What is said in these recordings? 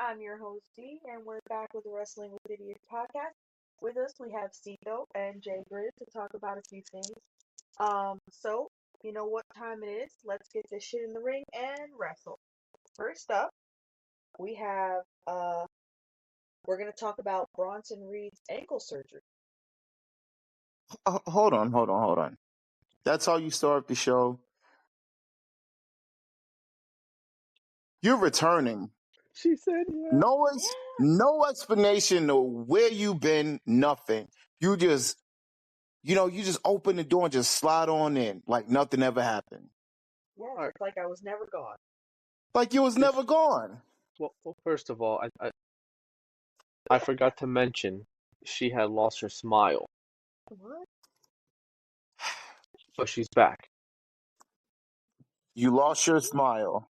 I'm your host D, and we're back with the Wrestling with Idiots podcast. With us, we have Cito and Jay Grizz to talk about a few things. So you know what time it is? Let's get this shit in the ring and wrestle. First up, we have we're gonna talk about Bronson Reed's ankle surgery. Hold on. That's how you start the show. You're returning. She said, yeah. No explanation of where you've been, nothing. You just open the door and just slide on in like nothing ever happened. Yeah, it's like I was never gone. Like you was never gone. Well, first of all, I forgot to mention she had lost her smile, What? but she's back. You lost your smile.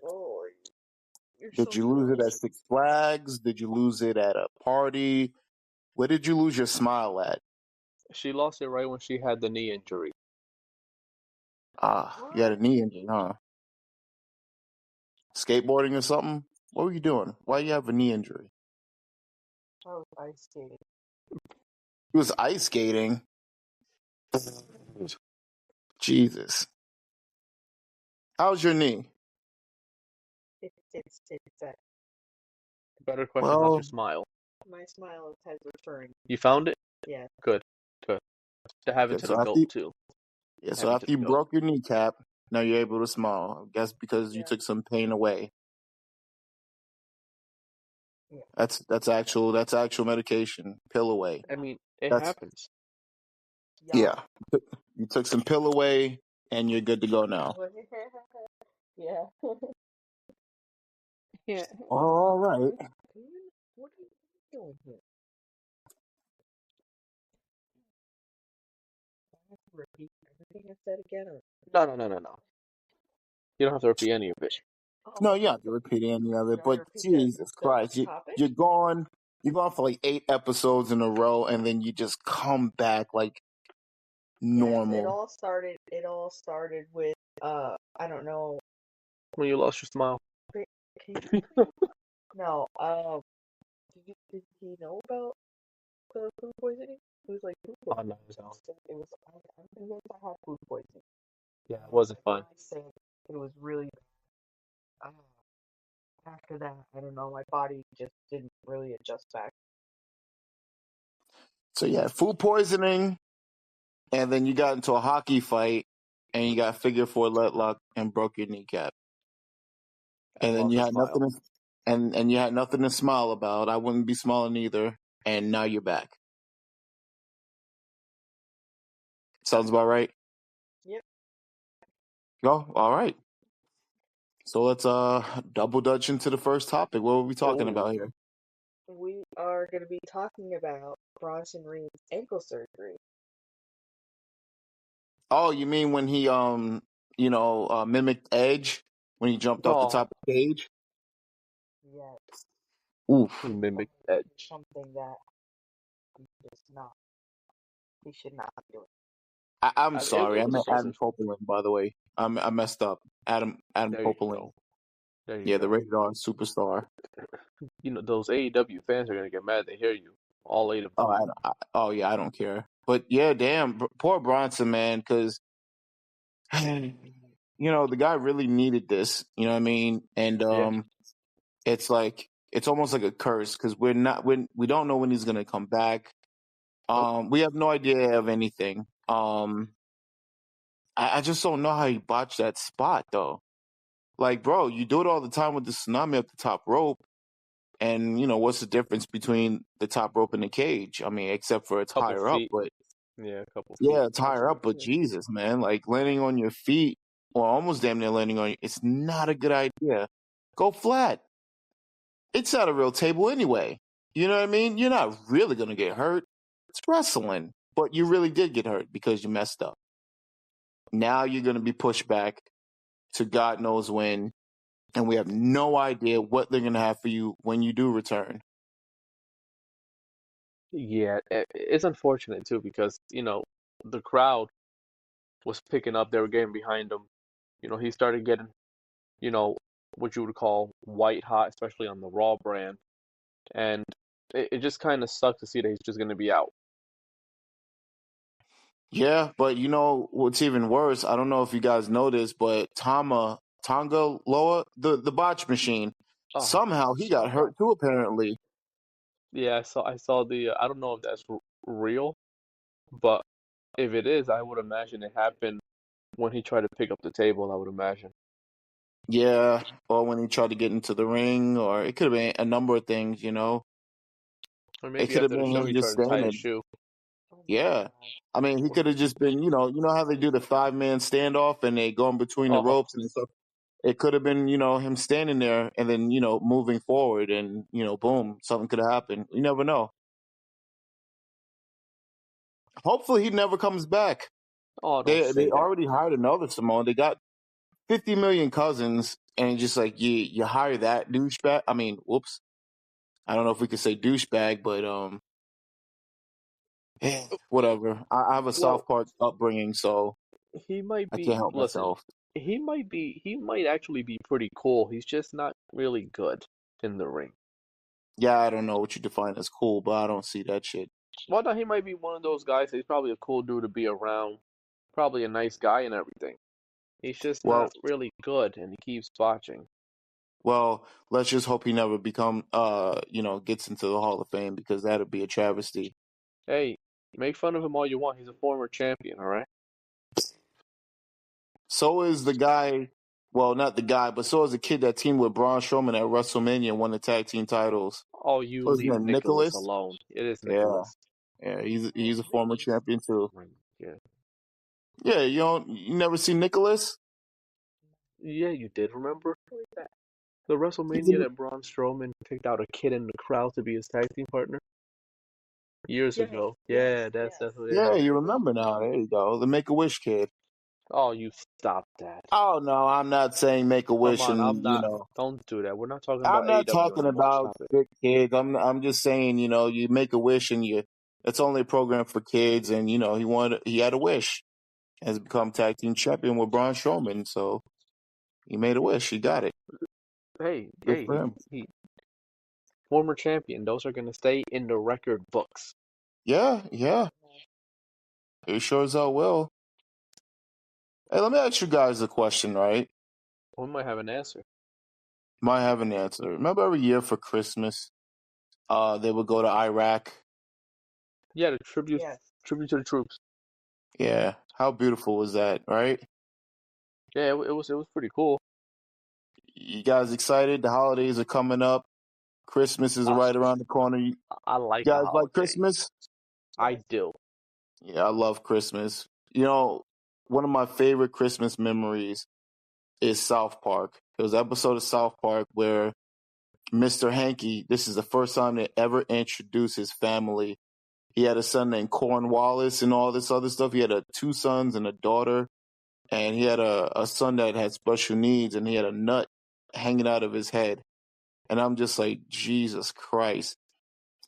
Oh, Did you lose it at Six Flags? Did you lose it at a party? Where did you lose your smile at? She lost it right when she had the knee injury. You had a knee injury, huh? Skateboarding or something? What were you doing? Why you have a knee injury? I was ice skating. He was ice skating. Jesus. How's your knee? It's set. Better question, how's your smile? My smile has returned. You found it? Yeah. Good. To have it to the goat, too. Yeah, so after you broke your kneecap, now you're able to smile. I guess because you took some pain away. Yeah. That's actual medication. Pill away. I mean, it happens. Yeah. You took some pill away and you're good to go now. Yeah. Yeah. All right. What are you doing here? I have to repeat everything I said again? Or... No. You don't have to repeat any of it. No, you don't have to repeat any of it, but Jesus Christ, you're gone. You're gone for like 8 episodes in a row, and then you just come back like normal. Yes, it all started with I don't know. When you lost your smile. No, did he know about the food poisoning? It was like food poisoning. It was I'm convinced I had food poisoning. Yeah, it wasn't fun. I said it was really bad. After that, I don't know, my body just didn't really adjust back. So you had food poisoning, and then you got into a hockey fight, and you got figure 4 leg lock and broke your kneecap. And then you had nothing, and you had nothing to smile about. I wouldn't be smiling either. And now you're back. Sounds about right? Yep. Oh, all right. So let's double dutch into the first topic. What are we talking about here? We are going to be talking about Bronson Reed's ankle surgery. Oh, you mean when he mimicked Edge when he jumped off the top of the cage? Yes. Oof. He mimicked Edge. Something that he should not be doing. I'm sorry. I meant Adam Copeland, by the way. I messed up. Adam Copeland. Yeah, the rated R superstar. You know, those AEW fans are going to get mad. They hear you. All 8 of them. I don't care. But yeah, damn, poor Bronson, man, because, the guy really needed this. You know what I mean? And it's like, it's almost like a curse because we don't know when he's going to come back. We have no idea of anything. I just don't know how he botched that spot, though. Like, bro, you do it all the time with the tsunami up the top rope. And, what's the difference between the top rope and the cage? I mean, except for it's higher up. But yeah, a couple feet. Yeah, it's higher up. But Jesus, man, like landing on your feet or almost damn near landing on you, it's not a good idea. Go flat. It's not a real table anyway. You know what I mean? You're not really going to get hurt. It's wrestling. But you really did get hurt because you messed up. Now you're going to be pushed back to God knows when, and we have no idea what they're going to have for you when you do return. Yeah, it's unfortunate, too, because, the crowd was picking up. They were getting behind him. He started getting, what you would call white hot, especially on the Raw brand. And it just kind of sucks to see that he's just going to be out. Yeah, but you know what's even worse? I don't know if you guys know this, but Tonga Loa, the botch machine, Oh, somehow he got hurt too. Apparently, yeah, I saw the I don't know if that's real, but if it is, I would imagine it happened when he tried to pick up the table, I would imagine. yeah. Or when he tried to get into the ring, or it could have been a number of things. You know, Or it maybe could have after the been show him he just tried to tie his standing. shoe. Yeah, I mean, he could have just been. You know how they do the 5-man standoff and they go in between the Oh, ropes and stuff. It could have been, him standing there and then, moving forward and, boom, something could have happened. You never know. Hopefully he never comes back. oh, don't They say that. already hired another Samoan. They got 50 million cousins and just like you hire that douchebag. I mean, whoops. I don't know if we could say douchebag, but whatever. I have a Well, South Park upbringing, so he might I be, can't help listen, myself. he might actually be pretty cool. He's just not really good in the ring. Yeah, I don't know what you define as cool, but I don't see that shit. Well, no, he might be one of those guys. He's probably a cool dude to be around. Probably a nice guy and everything. He's just Well, not really good, and he keeps botching. Well, let's just hope he never gets into the Hall of Fame because that'd be a travesty. Hey, make fun of him all you want. He's a former champion, all right? So is the guy, well, not the guy, but so is the kid that teamed with Braun Strowman at WrestleMania and won the tag team titles. Oh, you What's his leave name? Nicholas Nicholas? alone. It is Yeah, Nicholas. yeah, he's a former champion too. Yeah. Yeah, you never see Nicholas? Yeah, you did, remember? The He's WrestleMania in, that Braun Strowman picked out a kid in the crowd to be his tag team partner years Yes, ago. yes, Yeah, that's yes. definitely yeah, yeah. you remember now. There you go, the Make a Wish kid. Oh, you stop that. Oh no, I'm not saying Make a Come Wish, on, I'm and not. Don't do that. We're not talking I'm about not AEW talking anymore. about Stop it. sick kids. I'm just saying, you make a wish and it's only a program for kids and he had a wish. Has become tag team champion with Braun Strowman, so he made a wish. He got it. Hey, Good hey, for him. he former champion. Those are gonna stay in the record books. Yeah, yeah. It sure as hell will. Hey, let me ask you guys a question, right? We might have an answer. Might have an answer. Remember every year for Christmas, they would go to Iraq. Yeah, the tribute Yes. tribute to the troops. Yeah. How beautiful was that, right? Yeah, it was pretty cool. You guys excited? The holidays are coming up. Christmas is I right around the corner. You I like the guys like holidays. Christmas? I Yes. do. Yeah, I love Christmas. One of my favorite Christmas memories is South Park. There was an episode of South Park where Mr. Hanky, this is the first time they ever introduced his family. He had a son named Cornwallis and all this other stuff. He had two sons and a daughter, and he had a son that had special needs, and he had a nut hanging out of his head. And I'm just like, Jesus Christ.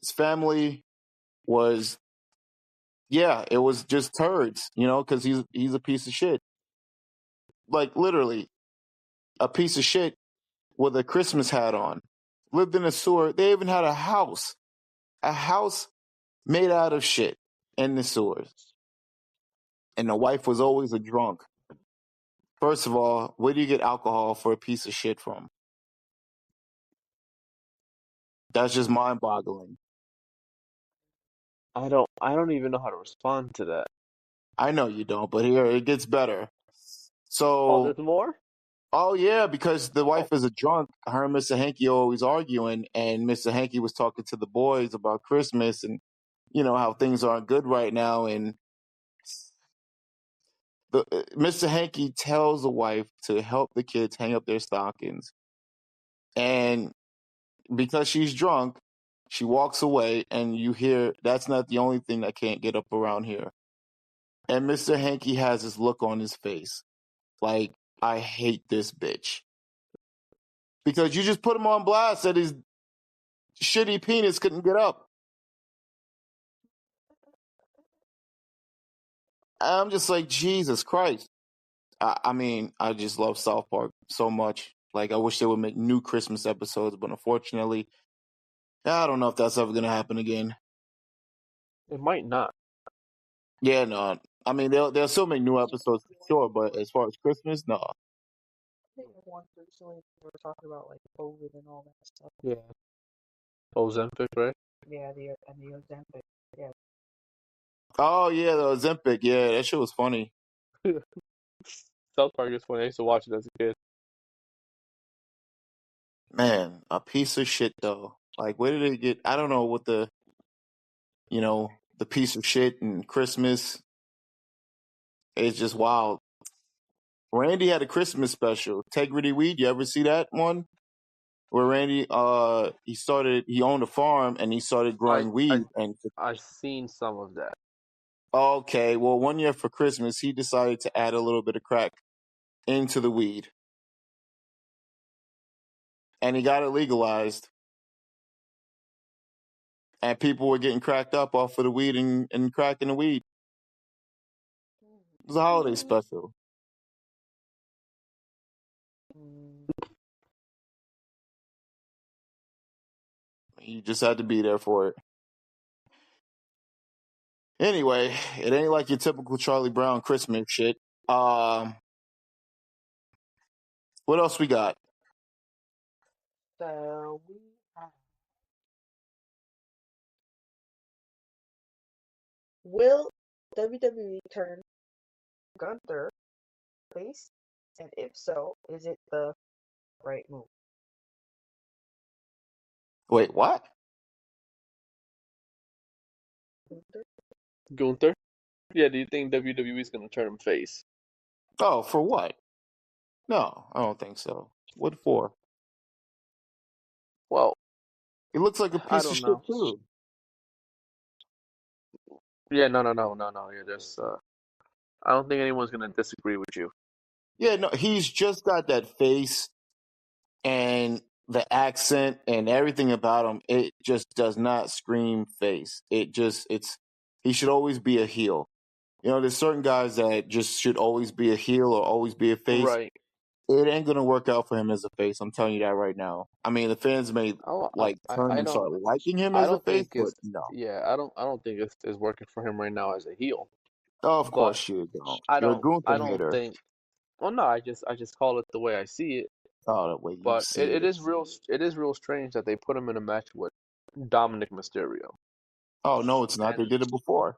His family was, yeah, it was just turds, because he's a piece of shit. Like literally a piece of shit with a Christmas hat on. Lived in a sewer. They even had a house made out of shit in the sewers. And the wife was always a drunk. First of all, where do you get alcohol for a piece of shit from? That's just mind boggling. I don't even know how to respond to that. I know you don't, but here it gets better. Oh, So, there's more? oh yeah, because the Oh, wife is a drunk, her and Mr. Hanky always arguing, and Mr. Hanky was talking to the boys about Christmas and how things aren't good right now, and Mr. Hanky tells the wife to help the kids hang up their stockings, and because she's drunk, she walks away, and you hear that's not the only thing that can't get up around here. And Mr. Hanky has this look on his face, like I hate this bitch, because you just put him on blast that his shitty penis couldn't get up. I'm just like Jesus Christ. I mean, I just love South Park so much. Like, I wish they would make new Christmas episodes, but unfortunately, I don't know if that's ever going to happen again. It might not. Yeah, no. I mean, they'll still make new episodes for sure, but as far as Christmas, no. I think one recently we were talking about like COVID and all that stuff. Yeah. Ozempic, right? Yeah, the Ozempic. Yeah. Oh, yeah, the Ozempic. Yeah, that shit was funny. South Park is funny. I used to watch it as a kid. Man, a piece of shit, though. Like, where did they get... I don't know what the piece of shit and Christmas. It's just wild. Randy had a Christmas special. Integrity Weed. You ever see that one? Where Randy, he owned a farm and he started growing weed. And I've seen some of that. okay, well, one year for Christmas, he decided to add a little bit of crack into the weed. And he got it legalized. And people were getting cracked up off of the weed and cracking the weed. It was a holiday special. You just had to be there for it. Anyway, it ain't like your typical Charlie Brown Christmas shit. What else we got? So we have... Will WWE turn Gunther face? And if so, is it the right move? Wait, what? Gunther? Yeah, do you think WWE is going to turn him face? Oh, for what? No, I don't think so. What for? Well, He looks like a I piece of don't shit, know. too. Yeah, no. You're just, I don't think anyone's going to disagree with you. Yeah, no, he's just got that face and the accent and everything about him. It just does not scream face. He should always be a heel. There's certain guys that just should always be a heel or always be a face. Right. It ain't gonna work out for him as a face. I'm telling you that right now. I mean, the fans may turn and start liking him as a face, but no. Yeah, I don't think it's working for him right now as a heel. Oh, of course you don't. You're a I Gunther don't hater. think. Well, no, I just call it the way I see it. Oh, the way you But see it. it is real strange that they put him in a match with Dominic Mysterio. Oh no, it's not. They did it before.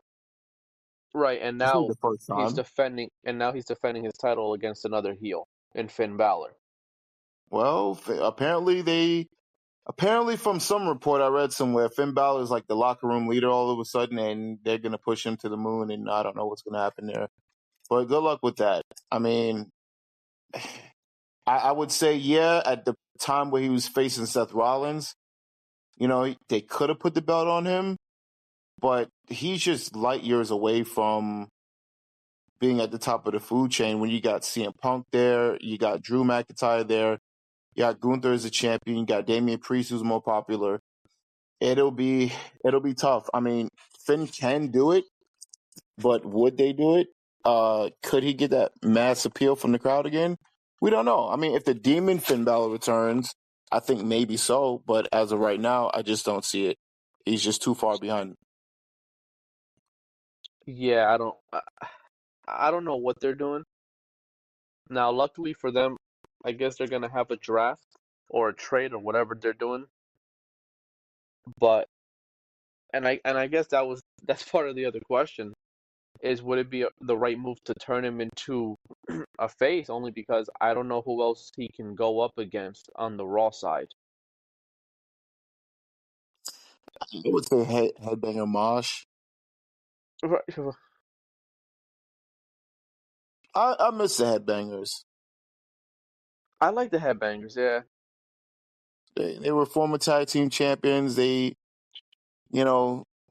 Right, and This now is the first time. he's defending his title against another heel in Finn Balor. Well, apparently from some report I read somewhere, Finn Balor is like the locker room leader all of a sudden, and they're gonna push him to the moon, and I don't know what's gonna happen there. But good luck with that. I mean, I would say, yeah, at the time where he was facing Seth Rollins, they could have put the belt on him, but he's just light years away from being at the top of the food chain when you got CM Punk there, you got Drew McIntyre there, you got Gunther as a champion, you got Damian Priest who's more popular. It'll be tough. I mean, Finn can do it, but would they do it? Could he get that mass appeal from the crowd again? We don't know. I mean, if the Demon Finn Balor returns, I think maybe so, but as of right now, I just don't see it. He's just too far behind. Yeah, I don't know what they're doing. Now, luckily for them, I guess they're gonna have a draft or a trade or whatever they're doing. But I guess that's part of the other question is would it be the right move to turn him into a face only because I don't know who else he can go up against on the Raw side. I would say Headbanger Mosh. I miss the Headbangers. I like the Headbangers, yeah. They were former tag team champions. They,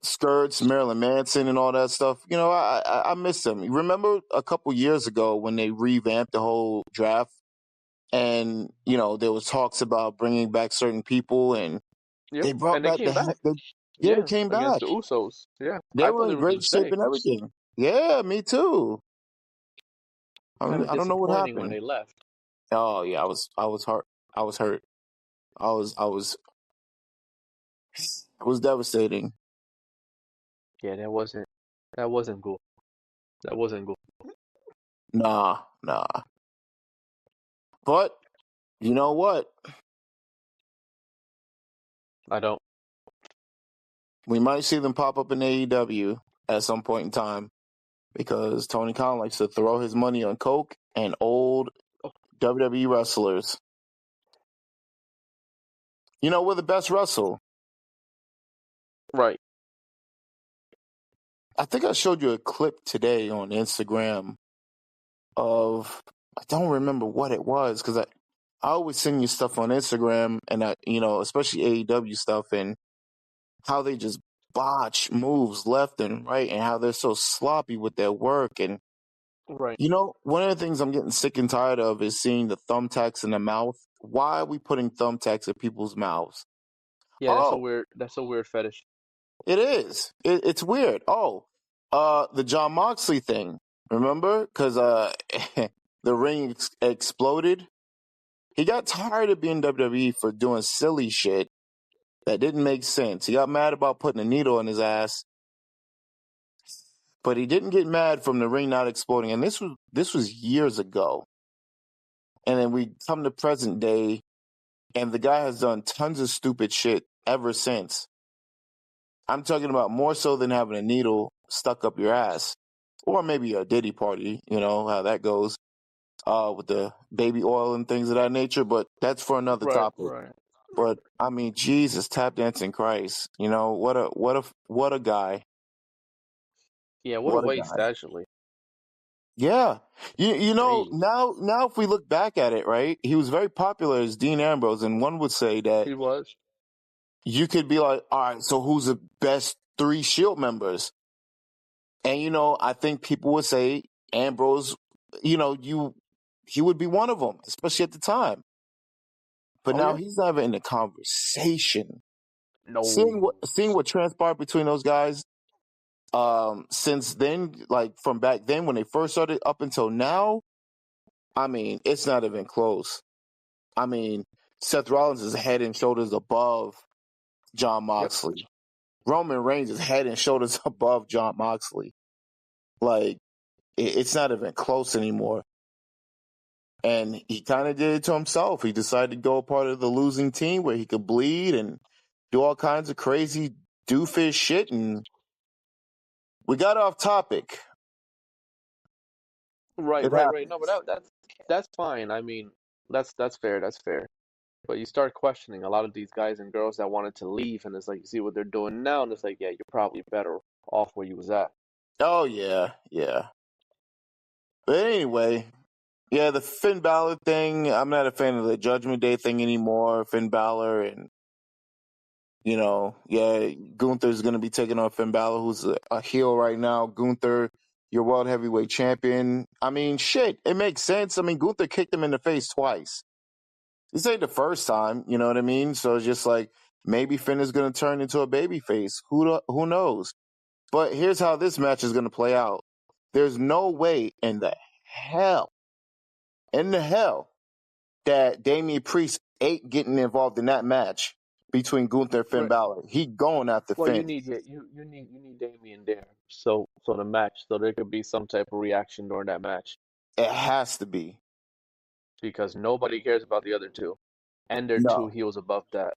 Skirts, Marilyn Manson, and all that stuff. I miss them. You remember a couple years ago when they revamped the whole draft, and there was talks about bringing back certain people, and they brought back they came back. They came back against the Usos. Yeah, they were in great shape and everything. Yeah, me too. I don't know what happened when they left. Oh yeah, I was I was hurt. It was devastating. Yeah, that wasn't good. That wasn't good. Nah. But you know what? I don't. We might see them pop up in AEW at some point in time because Tony Khan likes to throw his money on Coke and old WWE wrestlers. You know, we're the best wrestle. Right. I think I showed you a clip today on Instagram of, I don't remember what it was because I always send you stuff on Instagram and especially AEW stuff and how they just botch moves left and right and how they're so sloppy with their work. And, Right. one of the things I'm getting sick and tired of is seeing the thumbtacks in the mouth. Why are we putting thumbtacks in people's mouths? Yeah, Oh, that's a weird fetish. it is. It's weird. Oh, the John Moxley thing. Remember? Because the ring exploded. He got tired of being WWE for doing silly shit that didn't make sense. He got mad about putting a needle in his ass, but he didn't get mad from the ring not exploding. And this was years ago. And then we come to present day, and the guy has done tons of stupid shit ever since. I'm talking about more so than having a needle stuck up your ass. Or maybe a Diddy party, you know, how that goes with the baby oil and things of that nature. But that's for another topic. Right. But I mean, Jesus, tap dancing Christ. You know, what a guy. Yeah, what a What a waste, guy. actually. Yeah. You know, Jeez. now if we look back at it, right, he was very popular as Dean Ambrose, and one would say that He was. you could be like, all right, so who's the best 3 Shield members? And, I think people would say Ambrose, he would be one of them, especially at the time. But Oh, now yeah? he's not even in the conversation. Seeing No. what transpired between those guys, since then, like from back then when they first started up until now, I mean, it's not even close. I mean, Seth Rollins is head and shoulders above John Yep. Moxley. Roman Reigns is head and shoulders above John Moxley. Like, it's not even close anymore. And he kind of did it to himself. He decided to go a part of the losing team where he could bleed and do all kinds of crazy doofus shit. And we got off topic. Right. It No, happens. but that's fine. I mean, that's fair. That's fair. But you start questioning a lot of these guys and girls that wanted to leave, and it's like you see what they're doing now, and it's like, yeah, you're probably better off where you was at. Oh, yeah. But anyway, yeah, the Finn Balor thing, I'm not a fan of the Judgment Day thing anymore. Finn Balor and, Gunther's going to be taking on Finn Balor, who's a heel right now. Gunther, your world heavyweight champion. I mean, shit, it makes sense. I mean, Gunther kicked him in the face twice. This ain't the first time, you know what I mean? So it's just like, maybe Finn is going to turn into a baby face. Who knows? But here's how this match is going to play out. There's no way in the hell that Damian Priest ain't getting involved in that match between Gunther and Finn Right. Balor. He going after Well, Finn. you need Damien there, so the match, so there could be some type of reaction during that match It has to be. because nobody cares about the other two, and they're 2 No. heels above that.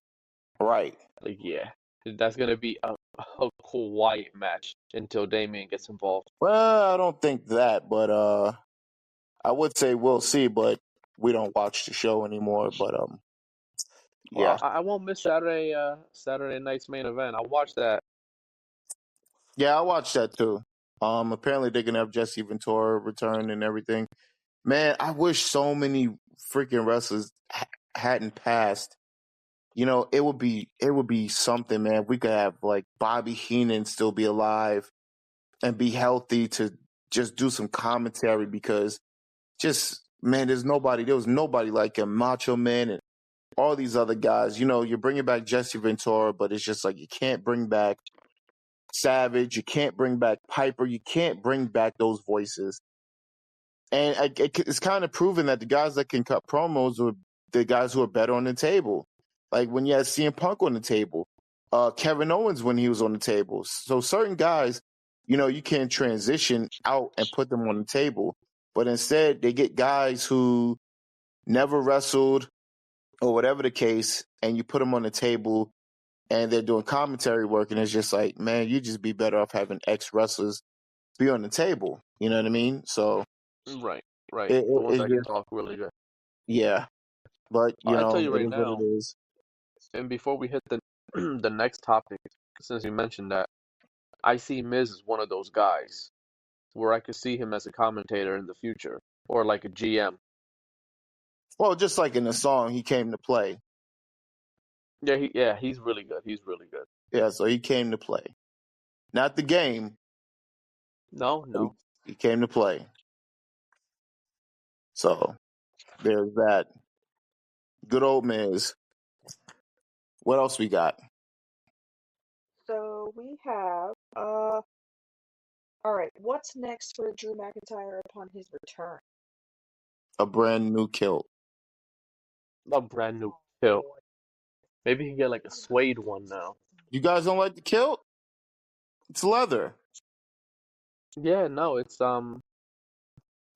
Right. Like, yeah, that's gonna be a quiet match until Damien gets involved. Well, I don't think that, but I would say we'll see, but we don't watch the show anymore. But yeah. Well, I won't miss Saturday night's main event. I'll watch that. Yeah, I watched that too. Apparently they're gonna have Jesse Ventura return and everything. Man, I wish so many freaking wrestlers hadn't passed. It would be something, man. If we could have like Bobby Heenan still be alive and be healthy to just do some commentary because man, there was nobody like him, Macho Man and all these other guys. You're bringing back Jesse Ventura, but it's just like you can't bring back Savage, you can't bring back Piper, you can't bring back those voices. And it's kind of proven that the guys that can cut promos are the guys who are better on the table. Like when you had CM Punk on the table, Kevin Owens when he was on the table. So certain guys, you can't transition out and put them on the table, but instead they get guys who never wrestled or whatever the case, and you put them on the table and they're doing commentary work, and it's just like, man, you just be better off having ex wrestlers be on the table. You know what I mean? So Right, right. it, The it, ones it's that can just, talk really good. yeah, but I tell you it right is what now, it is. and before we hit the the next topic, since you mentioned that, I see Miz as one of those guys where I could see him as a commentator in the future or like a GM. Well, just like in the song, he came to play. Yeah, he's really good. He's really good. Yeah, so he came to play, not the game. No, But no. he came to play. So there's that. Good old Miz. What else we got? So we have all right, what's next for Drew McIntyre upon his return? A brand new kilt. A brand new kilt. Maybe he can get like a suede one now. You guys don't like the kilt? It's leather. Yeah, no, it's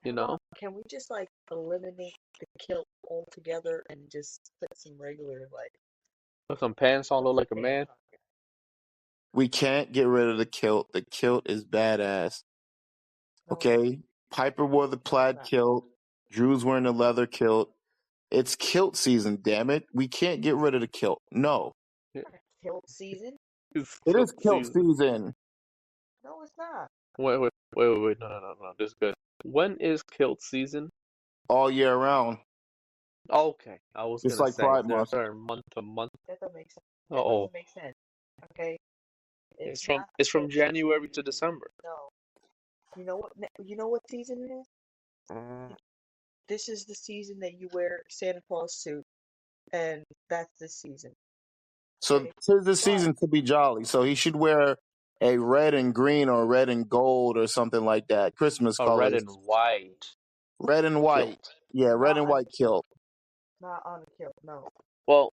you know, Can we just like eliminate the kilt altogether and just put some regular like put some pants on, look like a man. We can't get rid of the kilt. The kilt is badass. no, Okay? Piper wore the plaid kilt. Drew's wearing the leather kilt. It's kilt season, damn it. We can't get rid of the kilt. No. kilt season? It's It kilt is kilt season. season. No, it's not. Wait. No. This is good. When is kilt season? All year round. Okay, I was Just gonna like say, is Pride there a Month. certain month to month? That doesn't make sense. That Oh, doesn't make sense. Okay, it's not from kilt January season. to December. No. You know what season it is? This is the season that you wear Santa Claus suit, and that's the season. So Okay, tis the season to be jolly. So he should wear a red and green or red and gold or something like that. Christmas A red colors. and white Red and white. kilt. Yeah, red and white kilt. not on the kilt. No, Well,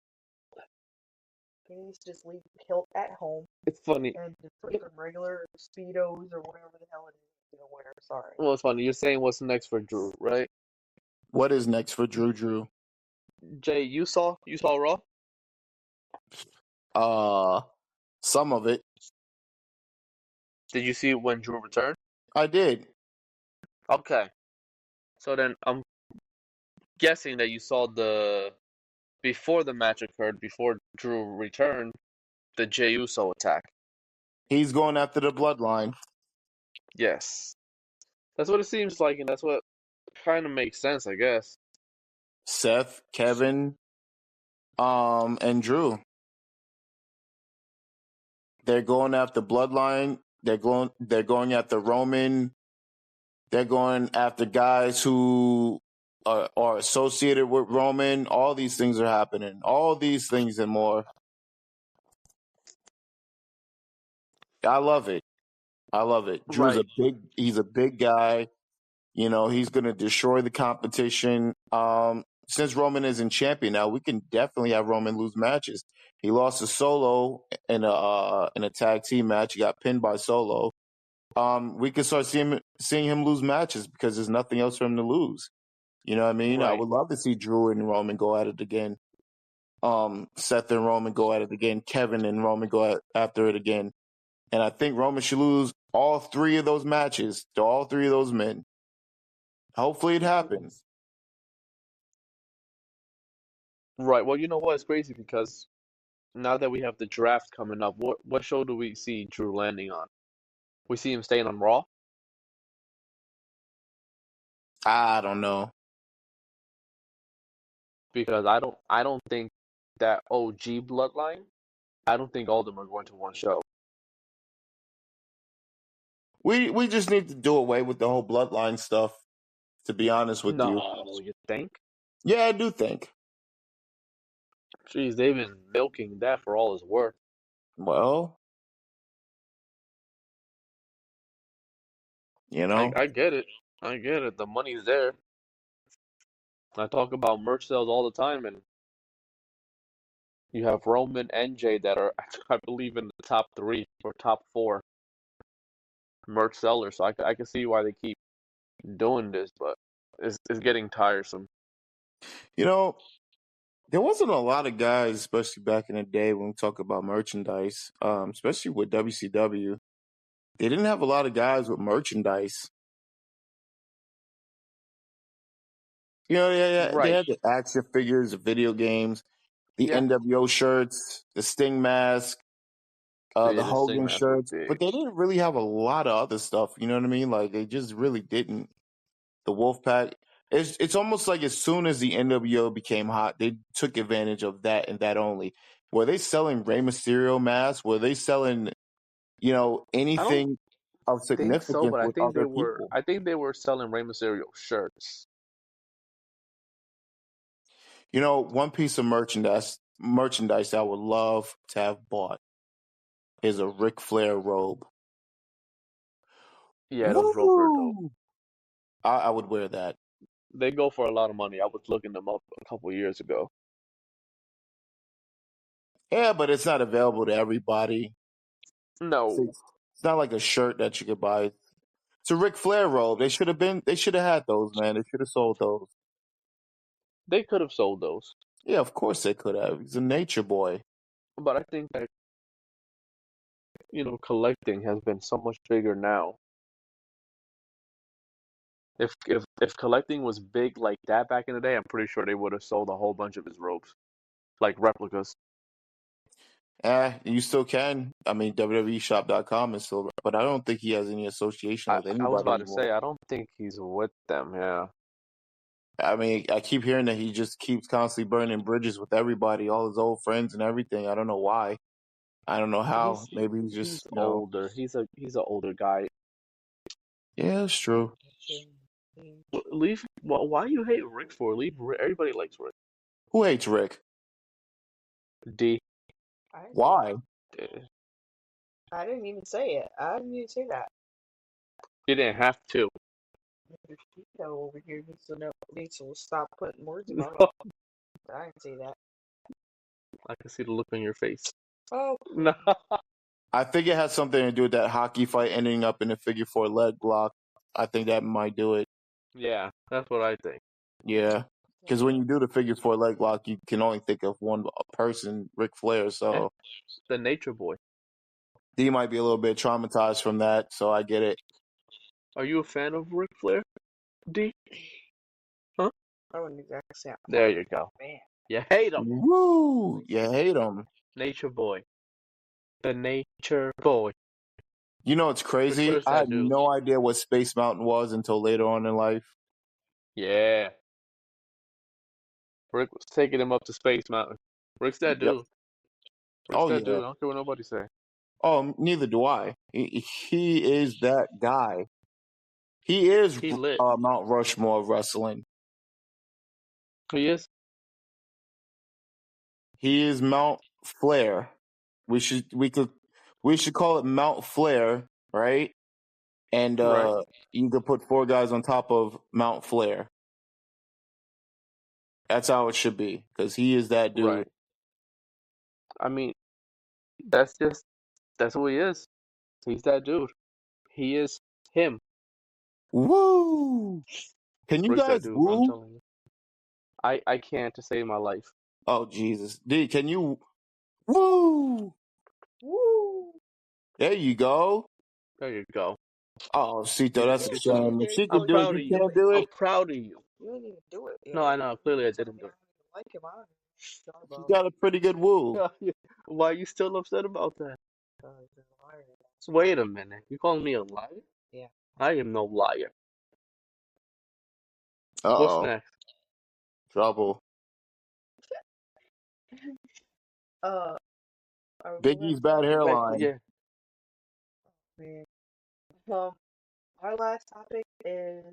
he needs to just leave the kilt at home it's funny. and just put some regular speedos or whatever the hell it is he's gonna wear. Sorry. Well, it's funny. You're saying what's next for Drew, right? What is next for Drew? Jay, you saw Raw? Some of it. Did you see when Drew returned? I did. Okay. So then I'm guessing that you saw the before the match occurred, before Drew returned, the Jey Uso attack. He's going after the bloodline. Yes. That's what it seems like, and that's what kind of makes sense, I guess. Seth, Kevin, and Drew. They're going after bloodline. They're going after Roman. They're going after guys who are associated with Roman. All these things are happening. All these things and more. I love it. Drew's Right. he's a big guy. He's going to destroy the competition. Since Roman isn't champion now, we can definitely have Roman lose matches. He lost to Solo in a tag team match. He got pinned by Solo. We can start seeing him lose matches because there's nothing else for him to lose. You know what I mean? I Right. would love to see Drew and Roman go at it again. Seth and Roman go at it again. Kevin and Roman go after it again. And I think Roman should lose all three of those matches to all three of those men. Hopefully it happens. Right. Well, you know what? It's crazy because now that we have the draft coming up, what show do we see Drew landing on? We see him staying on Raw? I don't know. Because I don't think that OG bloodline, I don't think all of them are going to one show. We just need to do away with the whole bloodline stuff, to be honest with you. No, you think? Yeah, I do think. Jeez, they've been milking that for all it's worth. Well, I get it. I get it. The money's there. I talk about merch sales all the time, and you have Roman and Jay that are, I believe, in the top 3 or top 4 merch sellers. So I can see why they keep doing this, but it's getting tiresome. You know, there wasn't a lot of guys, especially back in the day when we talk about merchandise, especially with WCW. They didn't have a lot of guys with merchandise. You know, they Right. had the action figures, the video games, the Yeah. NWO shirts, the Sting mask, the The Sting Hogan mask was shirts, big. but they didn't really have a lot of other stuff. You know what I mean? Like they just really didn't. The Wolfpack. It's almost like as soon as the NWO became hot, they took advantage of that and that only. Were they selling Rey Mysterio masks? Were they selling, I don't anything of think so, significance but with other people? I think they were selling Rey Mysterio shirts. One piece of merchandise I would love to have bought is a Ric Flair robe. Yeah, those robes are dope. Woo! I would wear that. They go for a lot of money. I was looking them up a couple years ago. Yeah, but it's not available to everybody. No, It's not like a shirt that you could buy. It's a Ric Flair robe. They should have had those, man. They should have sold those. they could have sold those, Yeah, of course they could have. He's a nature boy. but I think that collecting has been so much bigger now. If collecting was big like that back in the day, I'm pretty sure they would have sold a whole bunch of his robes, like replicas. You still can. I mean, WWEshop.com is still, but I don't think he has any association with I was anybody about to anymore. say, I don't think he's with them. Yeah, I mean, I keep hearing that he just keeps constantly burning bridges with everybody, all his old friends and everything. I don't know why. I don't know how. he's Maybe he's he's just, older. He's an older guy. yeah, it's true. Leave. Why you hate Rick for? Leave. Everybody likes Rick. Who hates Rick? D. Why? I didn't even say it. I didn't even say that. You didn't have to. Mr. Tito over here needs to stop putting words in my mouth. I didn't say that. I can see the look on your face. Oh, No. I think it has something to do with that hockey fight ending up in a figure 4 leg lock. I think that might do it. Yeah, that's what I think. Yeah. Because when you do the figure 4 leg lock, you can only think of one person, Ric Flair. So The Nature Boy. he might be a little bit traumatized from that. So I get it. Are you a fan of Ric Flair? D. Huh? I wouldn't exactly say I'm There you go. Man. You hate him. Woo! You hate him. Nature Boy. The Nature Boy. You know it's crazy? Ric Flair's I that had dude. no idea what Space Mountain was until later on in life. Yeah. Rick was taking him up to Space Mountain. Rick's that Yep. dude. Rick's Oh, that yeah. dude. I don't care what nobody say. Oh, neither do I. He is that guy. He is He lit. Mount Rushmore of wrestling. He is. He is Mount Flair. We should call it Mount Flair, right? And Right. you could put 4 guys on top of Mount Flair. That's how it should be, because he is that dude. Right. I mean, that's who he is. He's that dude. He is him. Woo! Can you Rick's that guys dude, bro, I'm woo? telling you. I can't to save my life. Oh, Jesus. D, can you woo? Woo! There you go. There you go. Oh, Cito, that's a Good job. shame. If she I'm could do it, proud you of you. can't do I'm it. proud of you. You didn't even do it. No, I know. Clearly I didn't do it. I like him. I don't She know. got a pretty good woo. Why are you still upset about that? He's a liar. Wait a minute. You calling me a liar? Yeah. I am no liar. What's Uh-oh. next? Trouble. Are we Biggie's gonna bad hairline. Yeah. Man. Our last topic is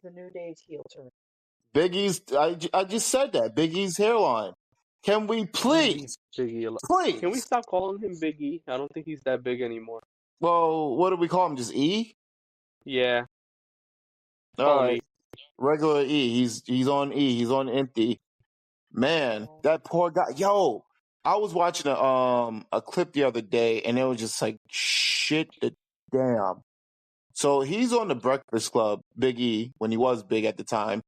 the New Day's heel turn. Biggie's, I just said that. Biggie's hairline. Can we please? Biggie. Please. Can we stop calling him Big E? I don't think he's that big anymore. Well, what do we call him? Just E? Yeah. All Call him right. E. regular E. He's on E. He's on empty. Man, that poor guy. Yo, I was watching a clip the other day, and it was just like shit. The damn. So he's on the Breakfast Club, Big E, when he was big at the time,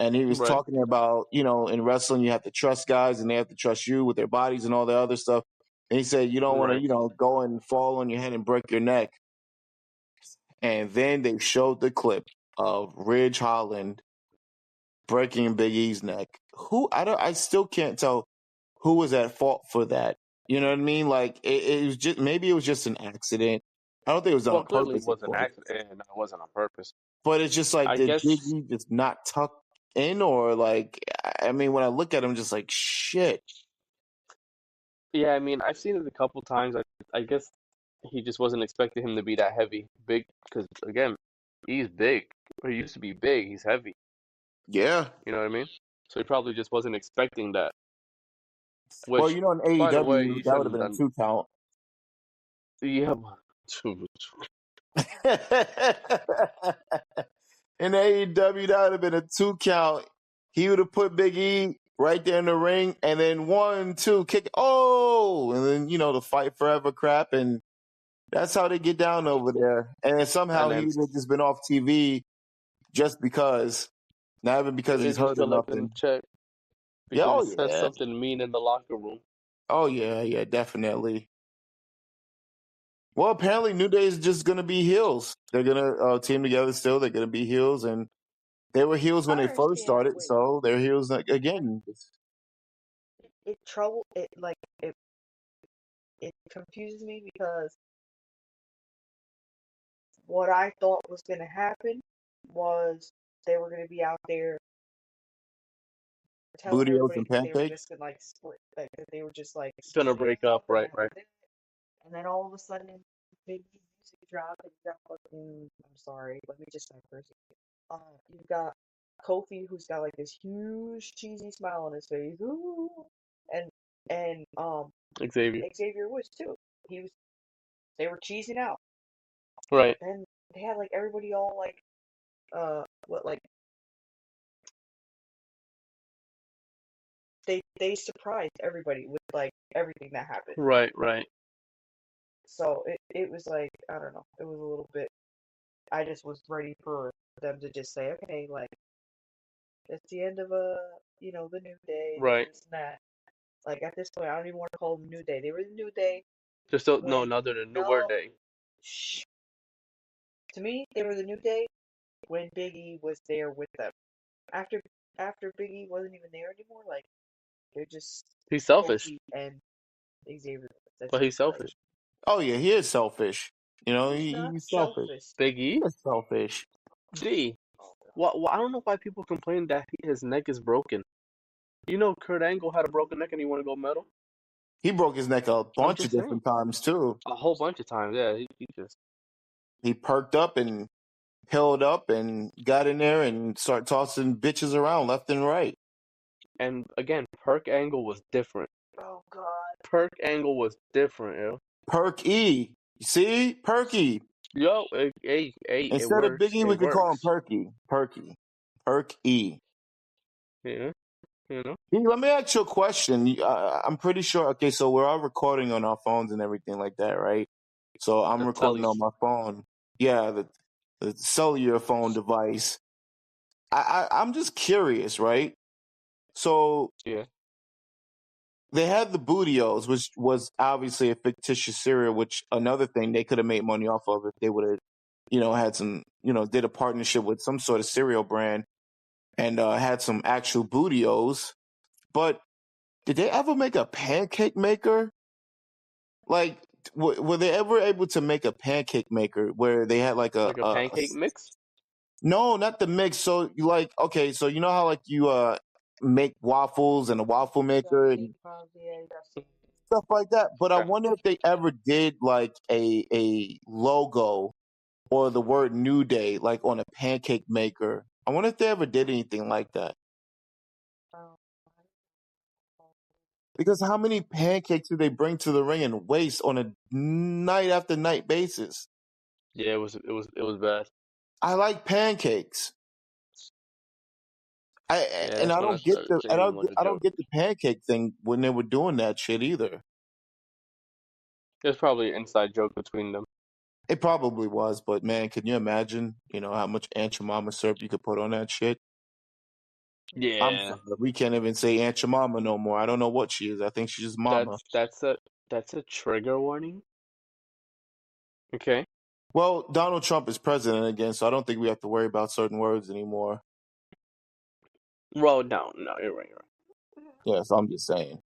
and he was Right. talking about, in wrestling you have to trust guys, and they have to trust you with their bodies and all the other stuff. And he said you don't want to, Right. go and fall on your head and break your neck. And then they showed the clip of Ridge Holland breaking Big E's neck. I still can't tell who was at fault for that. You know what I mean? Like it was just, maybe it was just an accident. I don't think it was done Well, on clearly it purpose, of was an course. accident, and it wasn't on purpose. But it's just like, I did Big guess. E just not tuck in, or like, I mean, when I look at him, just like shit. Yeah, I mean, I've seen it a couple times. I guess he just wasn't expecting him to be that heavy, big. Because again, he's big. Or he used to be big. He's heavy. Yeah. You know what I mean? So he probably just wasn't expecting that. Well, Which, in by the way, AEW, he that would have shouldn't been have a done. 2 count. Yeah. In AEW, that would have been a 2 count. He would have put Big E right there in the ring, and then 1, 2, kick. Oh, and then the fight forever crap, and that's how they get down over there. And then somehow And he then would have just been off TV just because, not even because he's Izzy hurt or collected him nothing. check Yeah, because he oh said yeah, something mean in the locker room. oh yeah, definitely. Well, apparently New Day is just gonna be heels. They're gonna team together still. They're gonna be heels, and they were heels when I they don't first understand. started, Wait, so they're heels again. it confuses me because what I thought was gonna happen was they were gonna be out there telling Bootios everybody and that they were pancakes. just gonna like split, like that they were just like Gonna splitting break up up, and right, right. and then all of a sudden big music dropped and you got fucking I'm sorry, let me just stop for a second. You've got Kofi who's got like this huge cheesy smile on his face. Ooh, and and Xavier. Xavier Woods too. They were cheesing out. Right. Then they had like everybody all like what like they surprised everybody with like everything that happened. Right, right. So it was like I don't know. It was a little bit. I just was ready for them to just say, okay, like it's the end of the New Day, Right. this and that. Like at this point, I don't even want to call them New Day. They were the New Day Just no, when another than Newer no, Day. shh. To me, they were the New Day when Big E was there with them. After after Big E wasn't even there anymore, like they're just He's selfish, Kofi and Xavier. That's but it. he's Like selfish. Oh yeah, he is selfish. he's not He's selfish. selfish. Big He E? is selfish. D. Oh god. I don't know why people complain that his neck is broken. You know, Kurt Angle had a broken neck and he want to go metal. He broke his neck a I'm bunch of just saying, different times too. a whole bunch of times. Yeah, he just He perked up and held up and got in there and started tossing bitches around left and right. and again, Perk Angle was different. Oh god. Perk Angle was different, yo. Perk E. You see? Perky. Yo, it Instead of works. Biggie, It we could call him works. Perky. Perky. Perk E. Yeah, you know. Hey, let me ask you a question. I'm pretty sure. Okay, so we're all recording on our phones and everything like that, right? So I'm The recording on tellies. my phone. Yeah, the cellular phone device. I'm just curious, right? So Yeah, they had the Bootios, which was obviously a fictitious cereal, which another thing they could have made money off of if they would have, had some, did a partnership with some sort of cereal brand and had some actual Bootios. But did they ever make a pancake maker? Like, were they ever able to make a pancake maker where they had like like a pancake mix. no, not the mix. So you like, okay, so you know how like you make waffles and a waffle You got maker King and Kong, yeah, you got some stuff like that. But I Okay. wonder if they ever did like a logo or the word New Day like on a pancake maker. I wonder if they ever did anything like that. um, Because how many pancakes do they bring to the ring and waste on a night after night basis? Yeah, it was bad. I like pancakes. Yeah, And that's I when I don't get started seeing him like a I don't joke. get the pancake thing when they were doing that shit either. It's probably an inside joke between them. It probably was, but man, can you imagine? You know how much Aunt Jemima syrup you could put on that shit? I'm Yeah, sorry, we can't even say Aunt Jemima no more. I don't know what she is. I think she's just Mama. that's a trigger warning. Okay. Well, Donald Trump is president again, so I don't think we have to worry about certain words anymore. Well, no, you're right. Yeah, so I'm just saying.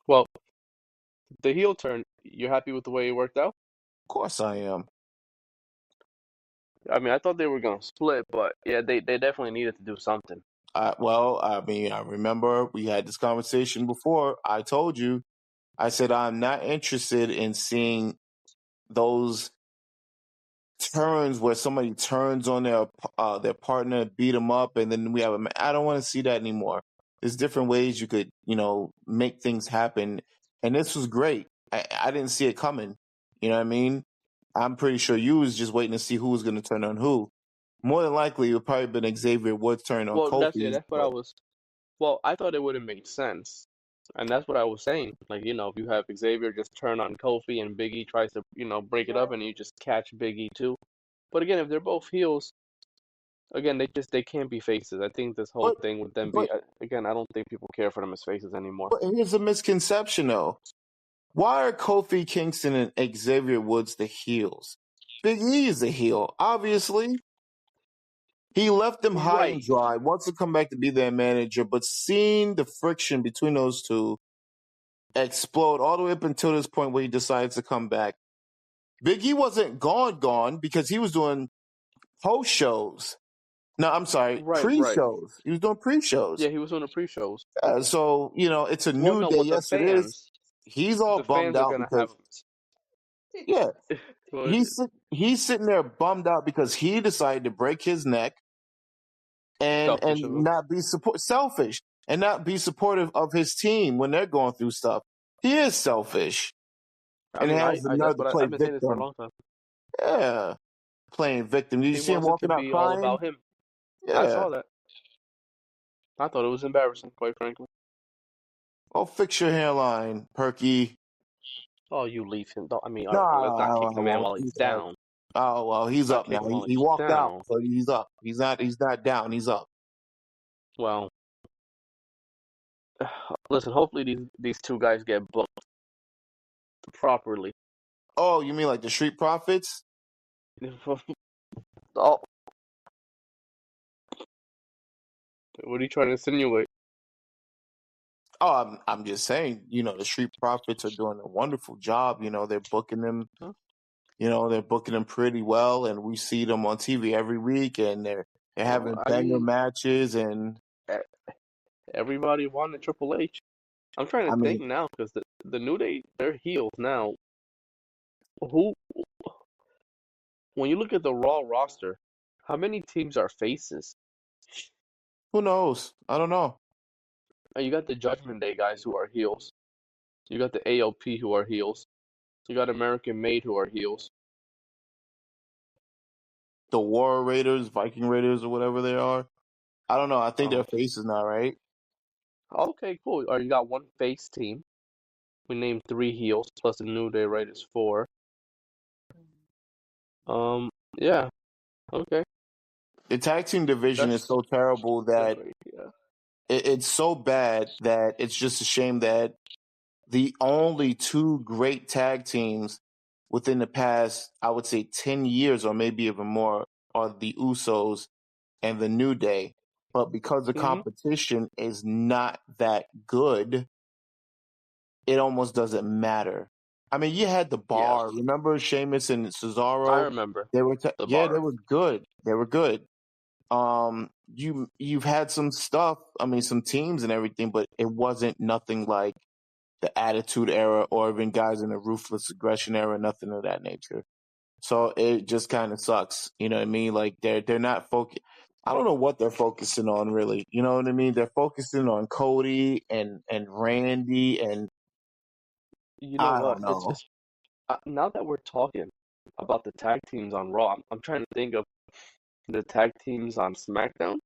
Well, the heel turn. You happy with the way it worked out? Of course I am. I mean, I thought they were gonna split, but yeah, they definitely needed to do something. Well, I mean, I remember we had this conversation before. I told you, I said I'm not interested in seeing those turns where somebody turns on their partner, beat them up, and then we have a. I don't want to see that anymore. There's different ways you could, make things happen, and this was great. I didn't see it coming. You know what I mean? I'm pretty sure you was just waiting to see who was going to turn on who. More than likely, it would probably been Xavier Woods turn on Well, Kofi, that's what I but was. Well, I thought it would have made sense, and that's what I was saying. Like, if you have Xavier just turn on Kofi and Biggie tries to, break it up, and you just catch Biggie too. But again, if they're both heels, again, they can't be faces. I think this whole but thing with them but again, I don't think people care for them as faces anymore. but here's a misconception though. Why are Kofi Kingston and Xavier Woods the heels? Big E is the heel, obviously. He left them high and Right, dry, wants to come back to be their manager, but seeing the friction between those two explode all the way up until this point where he decides to come back. Big E wasn't gone because he was doing post shows. No, I'm sorry, right. pre-shows. He was doing pre-shows. Yeah, he was on the pre-shows. So, it's a Well, new no, day. with Yes, it is. He's all the bummed fans are out gonna have because, yeah, well, he's sitting there bummed out because he decided to break his neck selfish and of him. not be selfish and not be supportive of his team when they're going through stuff. He is selfish I and mean, has the I that's nerve to what play I've been saying this for a victim. long time. Yeah, playing victim. Did you He see him wants it to walking out be all crying? about him. I Yeah. saw that. I thought it was embarrassing, quite frankly. Oh, fix your hairline, Perky. Oh, you leave him. Don't, I mean, all No, right, but let's not I kick the man won't. while he's He's all right. down. Oh well, he's Not up kick now. him while He he's walked out, down. so he's up. He's not. He's not down. He's up. Well, listen. Hopefully, these two guys get booked properly. Oh, you mean like the Street Profits? Oh, what are you trying to insinuate? Oh, I'm just saying. The Street Profits are doing a wonderful job. They're booking them. Huh? They're booking them pretty well, and we see them on TV every week, and they're Well, having I banger mean, matches, and everybody wanted Triple H. I'm trying I to think mean, now because the New Day, they're heels now. Who, when you look at the Raw roster, how many teams are faces? who knows? I don't know. You got the Judgment Day guys who are heels. You got the AOP who are heels. You got American Made who are heels. The War Raiders, Viking Raiders, or whatever they are. I don't know. I think they're Oh, faces now, right? okay, cool. Or you got one face team. We named 3 heels plus the New Day, right? Is 4. Yeah, okay. The tag team division is That's so terrible that's that great. Yeah. it's so bad that it's just a shame that the only two great tag teams within the past, I would say, 10 years or maybe even more are the Usos and the New Day. But because the Mhm. competition is not that good, it almost doesn't matter. I mean, you had the Yeah. Bar. Remember Sheamus and I Cesaro? remember They were the yeah, they bar. were good. They were good. You've had some stuff. I mean, some teams and everything, but it wasn't nothing like the Attitude Era or even guys in the Ruthless Aggression Era, nothing of that nature. So it just kind of sucks. You know what I mean? Like they're not focused. I don't know what they're focusing on really. You know what I mean? They're focusing on Cody and Randy and You know I what? don't know. It's now that we're talking about the tag teams on Raw, I'm trying to think of the tag teams on SmackDown.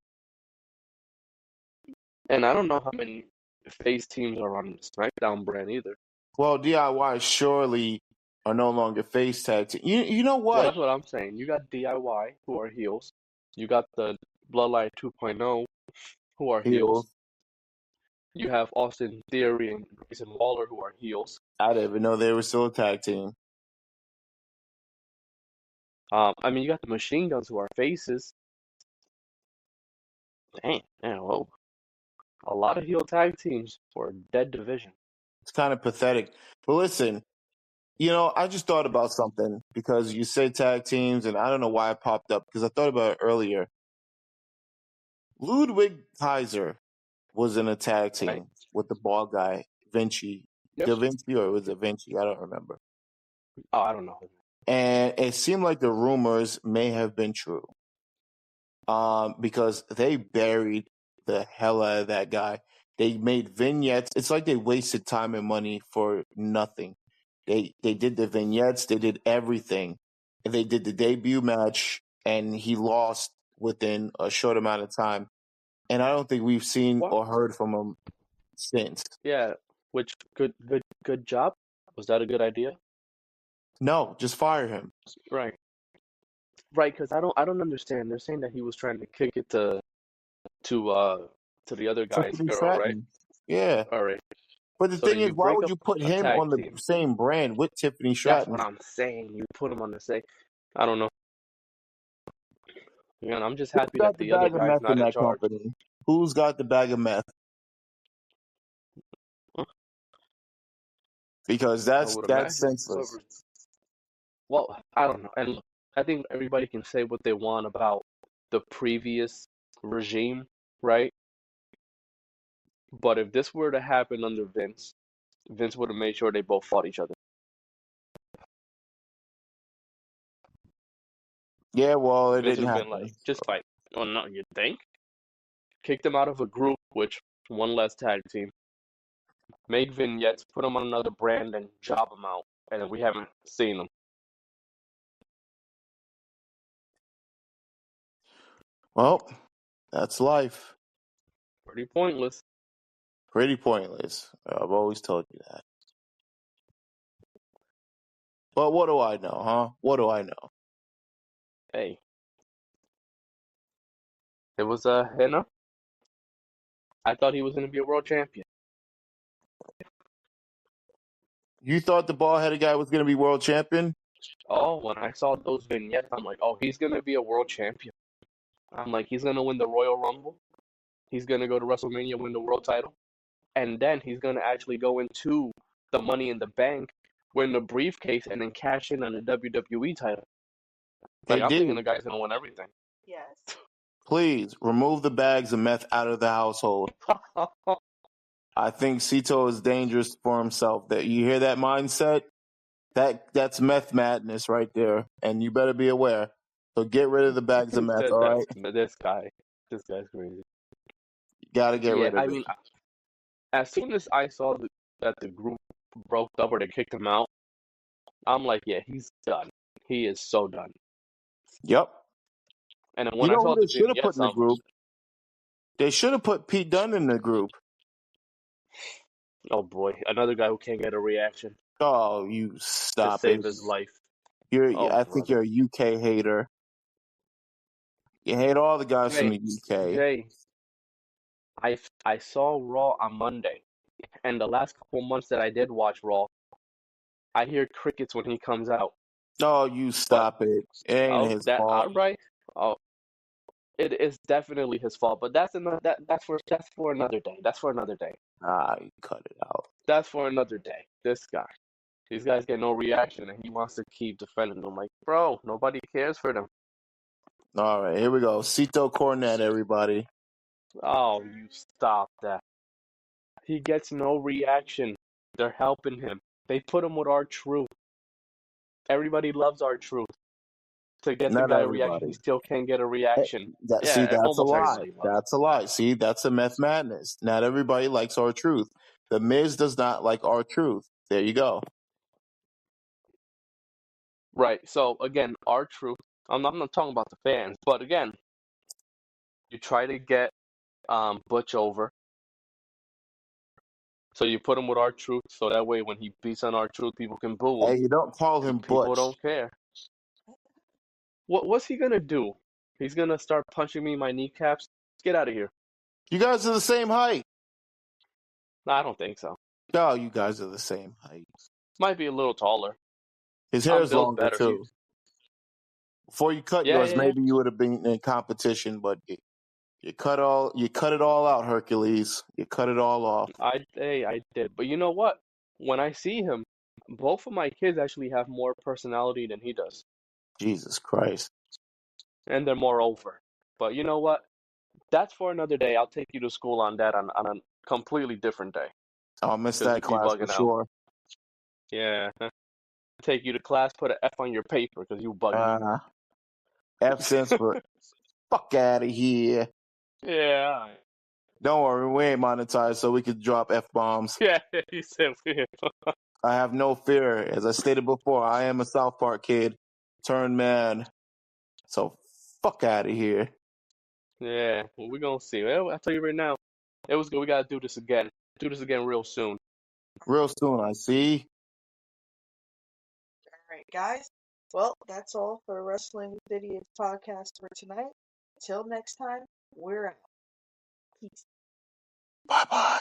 And I don't know how many face teams are on the SmackDown brand either. Well, DIY surely are no longer face tag team. You know Well, what? that's what I'm saying. You got DIY, who are heels. You got the Bloodline 2.0, who are heels. Heels. You have Austin Theory and Grayson Waller, who are heels. I didn't even know they were still a tag team. I mean, you got the Machine Guns, who are faces. Dang, whoa. A lot of heel tag teams for a dead division. It's kind of pathetic. But listen, I just thought about something because you say tag teams, and I don't know why it popped up because I thought about it earlier. Ludwig Kaiser was in a tag team Right. with the bald guy, Vinci. Yep. Da Vinci, or was it Vinci? I don't remember. Oh, I don't know. And it seemed like the rumors may have been true. Because they buried the hell out of that guy. They made vignettes. It's like they wasted time and money for nothing. They did the vignettes, they did everything. And they did the debut match, and he lost within a short amount of time. And I don't think we've seen or heard from him since. Yeah, which good job. Was that a good idea? No, just fire him. Right. Right, because I don't understand. They're saying that he was trying to kick it to the other guy's Tiffany girl, Stratton. right? Yeah. All right. But the So thing you is, why break would up you put a him tag on the team. same brand with Tiffany That's Stratton? what I'm saying. You put him on the same. I don't know. Again, I'm just Who's happy got that the the other bag of guy's meth not in in that charge. company? Who's got the bag of meth? Because I that's would that's imagine senseless. Well, I don't know. And look, I think everybody can say what they want about the previous regime, right? But if this were to happen under Vince, Vince would have made sure they both fought each other. Yeah, well, it Vince would didn't have been happen. like, just fight. Oh no, you think? Kick them out of a group, which one less tag team. Make vignettes, put them on another brand, and job them out. And we haven't seen them. Well, that's life. Pretty pointless. Pretty pointless. I've always told you that. But what do I know, huh? What do I know? Hey, it was I thought he was going to be a world champion. You thought the bald-headed guy was going to be world champion? Oh, when I saw those vignettes, I'm like, oh, he's going to be a world champion. I'm like, he's going to win the Royal Rumble. He's going to go to WrestleMania, win the world title. And then he's going to actually go into the Money in the Bank, win the briefcase, and then cash in on the WWE title. Like, I'm thinking the guy's going to win everything. Yes. Please remove the bags of meth out of the household. I think Citoo is dangerous for himself. That you hear that mindset? That's meth madness right there, and you better be aware. So get rid of the bags of meth. All right, This guy's crazy. you gotta get rid of I it. mean, as soon as I saw that the group broke up or they kicked him out, I'm like, yeah, he's done. He is so done. Yep. And then when I Who saw they the should have put vignettes, in the I'm group? They should have put Pete Dunne in the group. oh boy, another guy who can't get a reaction Oh, you to stop save it! his life. I think you're a UK hater. You hate all the guys from the UK. Jay, I saw Raw on Monday, and the last couple months that I did watch Raw, I hear crickets when he comes out. Oh, you stop it! It ain't his fault. All right. Oh, it is definitely his fault, but that's for another day. That's for another day. You cut it out. That's for another day. This guy. These guys get no reaction, and he wants to keep defending them. Like, bro, nobody cares for them. All right, here we go. Cito Cornette, everybody. Oh, you stop that. He gets no reaction. They're helping him. They put him with R-Truth. Everybody loves R-Truth. To get the Not guy a everybody. reaction, he still can't get a reaction. See, that's a almost lie. everybody loves That's a lie. See, that's a meth madness. Not everybody likes R-Truth. The Miz does not like R-Truth. There you go. Right. So again, R-Truth. I'm not talking about the fans, but again, you try to get Butch over. So you put him with R-Truth, so that way when he beats on R-Truth, people can boo him. Hey, you don't call him And people Butch. don't care. What's he gonna do? He's gonna start punching me in my kneecaps? Get out of here. You guys are the same height. No, I don't think so. No, you guys are the same height. Might be a little taller. His I'm hair's built longer better. too. Before you cut Yeah, yours, yeah, yeah. maybe you would have been in competition, but you cut it all out, Hercules. You cut it all off. I did. But you know what? When I see him, both of my kids actually have more personality than he does. Jesus Christ. And they're more over. But you know what? That's for another day. I'll take you to school on that on a completely different day. I'll miss Because that you'd be class for bugging out. sure. Yeah. Take you to class, put an F on your paper because you bugging. F stands for fuck out of here. Yeah. Don't worry, we ain't monetized, so we could drop F-bombs. Yeah, you said weird. I have no fear. As I stated before, I am a South Park kid turned man. So fuck out of here. Yeah, well, we're gonna see. Well, I'll tell you right now, it was good. We gotta do this again. Do this again real soon. Real soon, I see. All right, guys. Well, that's all for Wrestling with Idiots podcast for tonight. Till next time, we're out. Peace. Bye-bye.